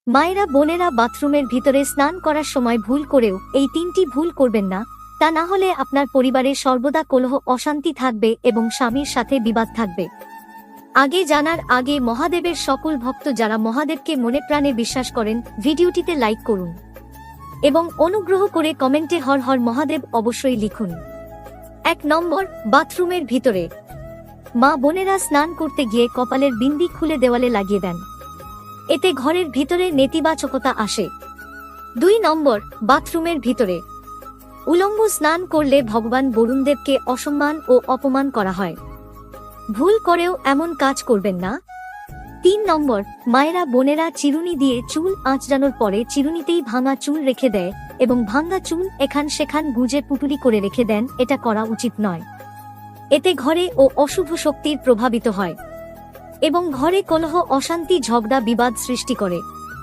মায়েরা বোনেরা বাথরুমের ভিতরে স্নান করার সময় ভুল করেও এই 3টি ভুল করবেন না, তা না হলে আপনার পরিবারে সর্বদা কলহ অশান্তি থাকবে এবং স্বামীর সাথে বিবাদ থাকবে। আগে জানার আগে মহাদেবের সকল ভক্ত যারা মহাদেবকে মনে প্রাণে বিশ্বাস করেন ভিডিওটিতে লাইক করুন এবং অনুগ্রহ করে কমেন্টে হর হর মহাদেব অবশ্যই লিখুন। 1 নম্বর, বাথরুমের ভিতরে মা বোনেরা স্নান করতে গিয়ে কপালের বিন্দি খুলে দেওয়ালে লাগিয়ে দেন, এতে ঘরের ভিতরে নেতিবাচকতা আসে। 2 নম্বর, বাথরুমের ভিতরে উলঙ্গ স্নান করলে ভগবান বরুণদেবকে অসম্মান ও অপমান করা হয়, ভুল করেও এমন কাজ করবেন না। 3 নম্বর, মায়েরা বোনেরা চিরুনি দিয়ে চুল আঁচড়ানোর পরে চিরুনিতেই ভাঙা চুল রেখে দেয় এবং ভাঙা চুল এখান সেখান গুজে পুটুলি করে রেখে দেন, এটা করা উচিত নয়। এতে ঘরে ও অশুভ শক্তির প্রভাবিত হয় এবং ঘরে কলহ অশান্তি ঝগড়া বিবাদ সৃষ্টি করে।